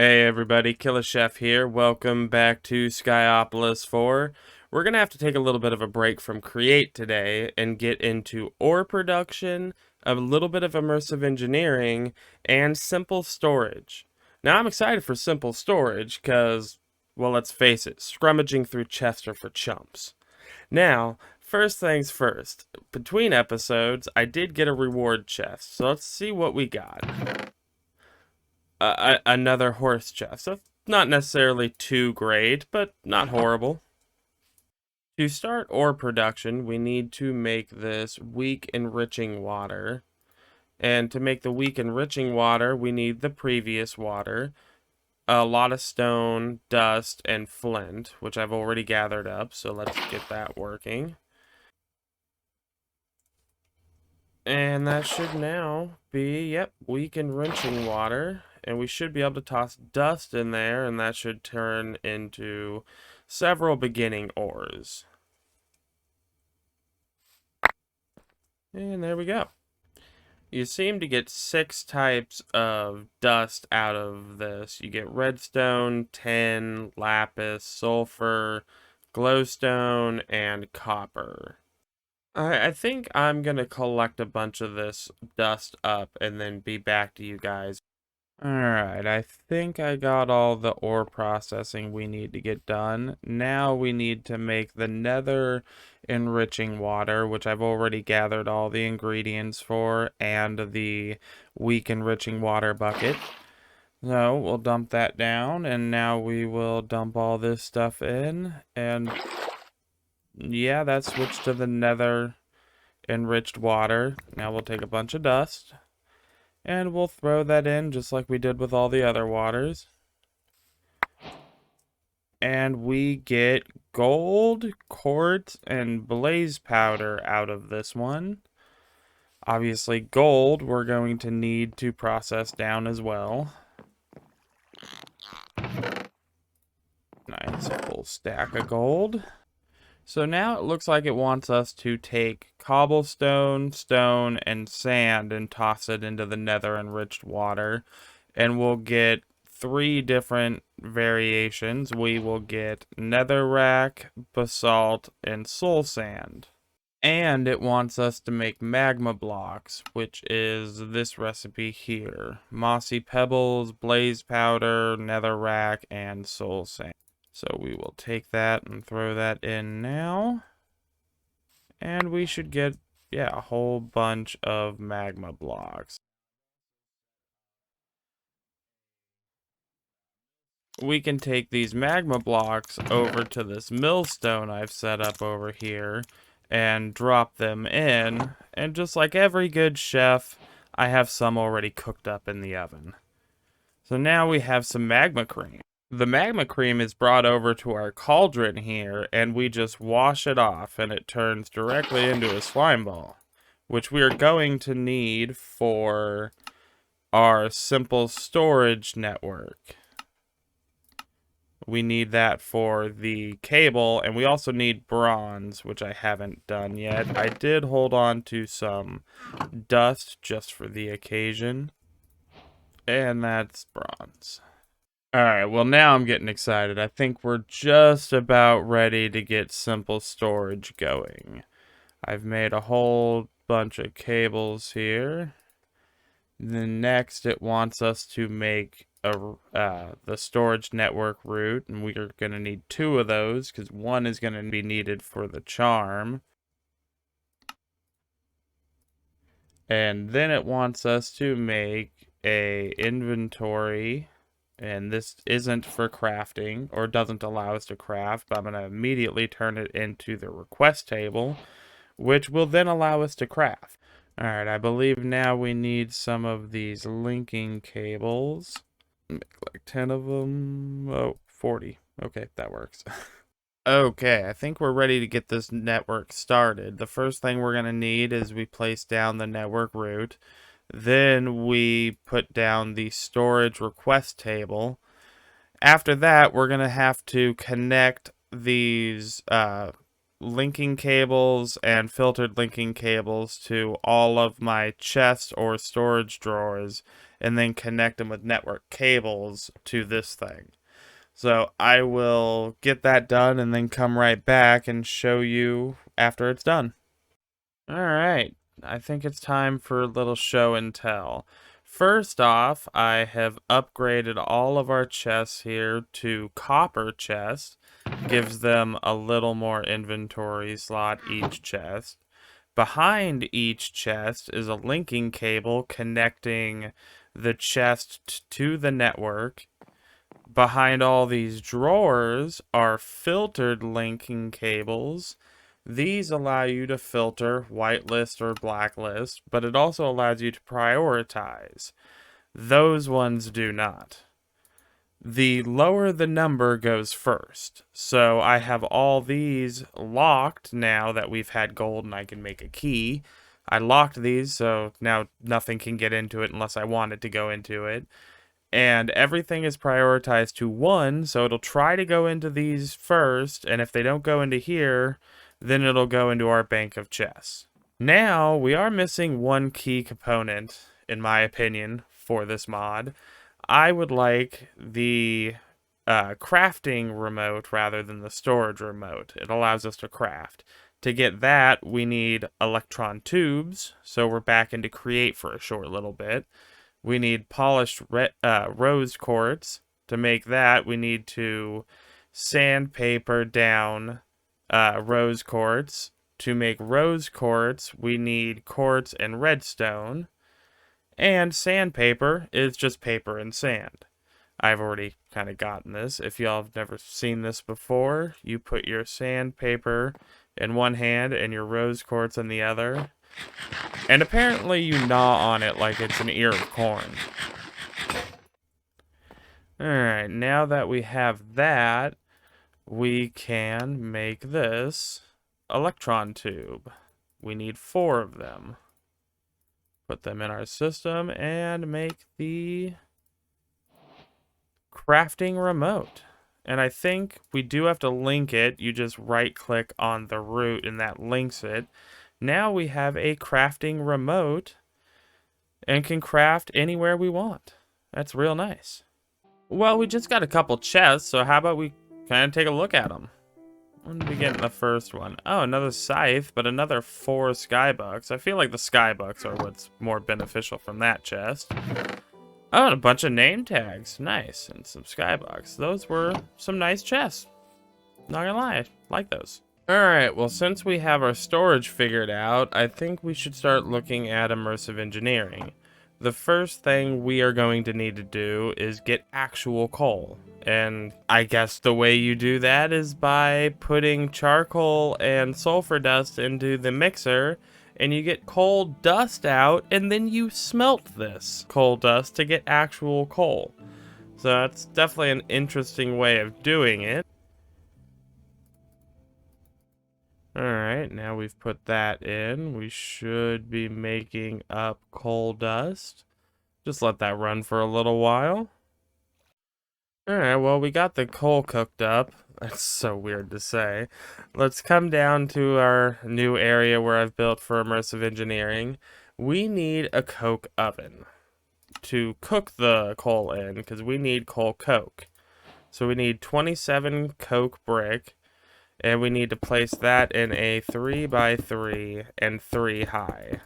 Hey everybody, killerchef here. Welcome back to Skyopolis4. We're going to have to take a little bit of a break from Create today and get into ore production, a little bit of immersive engineering, and simple storage. Now I'm excited for simple storage because, well, let's face it, scrummaging through chests are for chumps. Now, first things first, between episodes, I did get a reward chest, so let's see what we got. Another horse chest. So not necessarily too great, but not horrible. To start ore production, we need to make this weak enriching water. And to make the weak enriching water, we need the previous water, a lot of stone, dust, and flint, which I've already gathered up, so let's get that working. And that should now be, yep, weak enriching water. And we should be able to toss dust in there, and that should turn into several beginning ores. And there we go. You seem to get 6 types of dust out of this. You get redstone, tin, lapis, sulfur, glowstone, and copper. I think I'm going to collect a bunch of this dust up and then be back to you guys. Alright, I think I got all the ore processing we need to get done. Now we need to make the nether enriching water, which I've already gathered all the ingredients for, and the weak enriching water bucket. So we'll dump that down, and now we will dump all this stuff in, and yeah, that switched to the nether enriched water. Now we'll take a bunch of dust. And we'll throw that in just like we did with all the other waters. And we get gold, quartz, and blaze powder out of this one. Obviously, gold we're going to need to process down as well. Nice, full stack of gold. So now it looks like it wants us to take cobblestone, stone, and sand and toss it into the nether enriched water. And we'll get 3 different variations. We will get netherrack, basalt, and soul sand. And it wants us to make magma blocks, which is this recipe here. Mossy pebbles, blaze powder, netherrack, and soul sand. So we will take that and throw that in now. And we should get, yeah, a whole bunch of magma blocks. We can take these magma blocks over to this millstone I've set up over here and drop them in. And just like every good chef, I have some already cooked up in the oven. So now we have some magma cream. The magma cream is brought over to our cauldron here, and we just wash it off, and it turns directly into a slime ball, which we are going to need for our simple storage network. We need that for the cable, and we also need bronze, which I haven't done yet. I did hold on to some dust just for the occasion, and that's bronze. Alright, well now I'm getting excited. I think we're just about ready to get simple storage going. I've made a whole bunch of cables here. Then next it wants us to make the storage network route, and we are going to need 2 of those because one is going to be needed for the charm. And then it wants us to make a inventory. And this isn't for crafting, or doesn't allow us to craft, but I'm going to immediately turn it into the request table, which will then allow us to craft. Alright, I believe now we need some of these linking cables. Make like 10 of them. Oh, 40. Okay, that works. Okay, I think we're ready to get this network started. The first thing we're going to need is we place down the network route. Then we put down the storage request table. After that, we're going to have to connect these linking cables and filtered linking cables to all of my chests or storage drawers. and then connect them with network cables to this thing. So I will get that done and then come right back and show you after it's done. All right, I think it's time for a little show and tell. First off, I have upgraded all of our chests here to copper chests. Gives them a little more inventory slot each chest. Behind each chest is a linking cable connecting the chest to the network. Behind all these drawers are filtered linking cables. These allow you to filter whitelist or blacklist, but it also allows you to prioritize. Those ones do not. The lower the number goes first. So I have all these locked now that we've had gold and I can make a key. I locked these, so now nothing can get into it unless I wanted to go into it. And everything is prioritized to 1, so it'll try to go into these first, and if they don't go into here, then it'll go into our bank of chests. Now, we are missing one key component, in my opinion, for this mod. I would like the crafting remote rather than the storage remote. It allows us to craft. To get that, we need electron tubes, so we're back into create for a short little bit. We need polished rose quartz. To make that, we need to sandpaper down rose quartz. To make rose quartz, we need quartz and redstone. And sandpaper is just paper and sand. I've already kind of gotten this. If y'all have never seen this before, you put your sandpaper in one hand and your rose quartz in the other. And apparently you gnaw on it like it's an ear of corn. Alright, now that we have that, we can make this electron tube. We need 4 of them. Put them in our system and make the crafting remote. And I think we do have to link it. You just right click on the root and that links it. Now we have a crafting remote and can craft anywhere we want. That's real nice. Well, we just got a couple chests, so how about we kind of take a look at them? When did we get in the first one? Oh, another scythe, but another 4 skybucks. I feel like the skybucks are what's more beneficial from that chest. Oh, and a bunch of name tags. Nice. And some skybucks. Those were some nice chests. Not gonna lie, I like those. Alright, well, since we have our storage figured out, I think we should start looking at immersive engineering. The first thing we are going to need to do is get actual coal. And I guess the way you do that is by putting charcoal and sulfur dust into the mixer, and you get coal dust out, and then you smelt this coal dust to get actual coal. So that's definitely an interesting way of doing it. Alright, now we've put that in. We should be making up coal dust. Just let that run for a little while. Alright, well, we got the coal cooked up. That's so weird to say. Let's come down to our new area where I've built for immersive engineering. We need a coke oven to cook the coal in, because we need coal coke. So we need 27 coke brick. And we need to place that in a 3x3 and 3 high.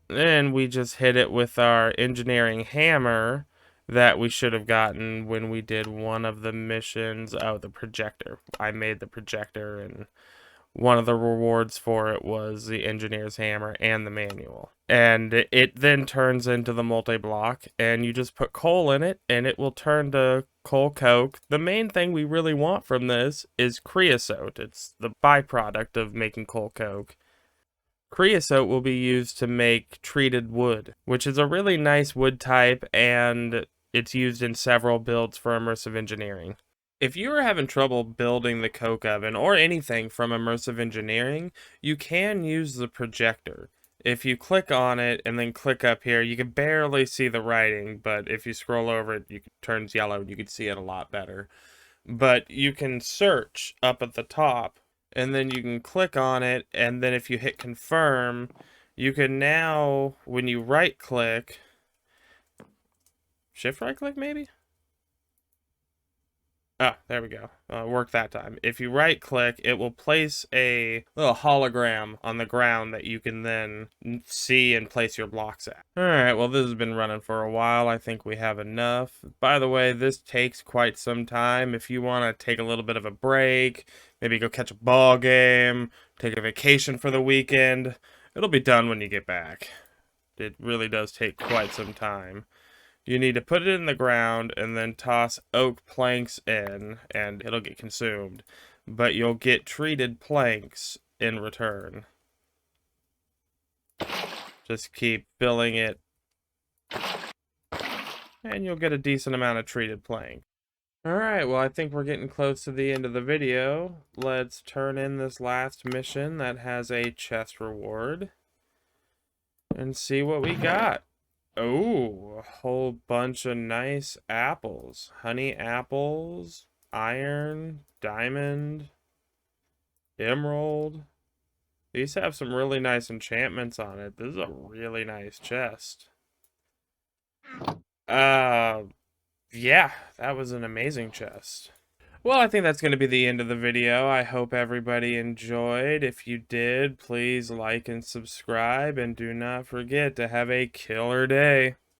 Then we just hit it with our engineering hammer that we should have gotten when we did one of the missions. Oh, the projector. I made the projector, and one of the rewards for it was the engineer's hammer and the manual. And it then turns into the multi-block, and you just put coal in it, and it will turn to coal coke. The main thing we really want from this is creosote. It's the byproduct of making coal coke. Creosote will be used to make treated wood, which is a really nice wood type, and it's used in several builds for immersive engineering. If you are having trouble building the coke oven or anything from immersive engineering, you can use the projector. If you click on it and then click up here, you can barely see the writing, but if you scroll over it, it turns yellow and you can see it a lot better. But you can search up at the top, and then you can click on it, and then if you hit confirm, You can now, when you right click, shift right click maybe? Oh, there we go. Worked that time. If you right click, it will place a little hologram on the ground that you can then see and place your blocks at. Alright, well, this has been running for a while. I think we have enough. By the way, this takes quite some time. If you want to take a little bit of a break, maybe go catch a ball game, take a vacation for the weekend, it'll be done when you get back. It really does take quite some time. You need to put it in the ground and then toss oak planks in, and it'll get consumed. But you'll get treated planks in return. Just keep filling it, and you'll get a decent amount of treated plank. Alright, well, I think we're getting close to the end of the video. Let's turn in this last mission that has a chest reward and see what we got. Oh, a whole bunch of nice apples. Honey apples, iron, diamond, emerald. These have some really nice enchantments on it. This is a really nice chest. Yeah, that was an amazing chest. Well, I think that's going to be the end of the video. I hope everybody enjoyed. If you did, please like and subscribe, and do not forget to have a killer day.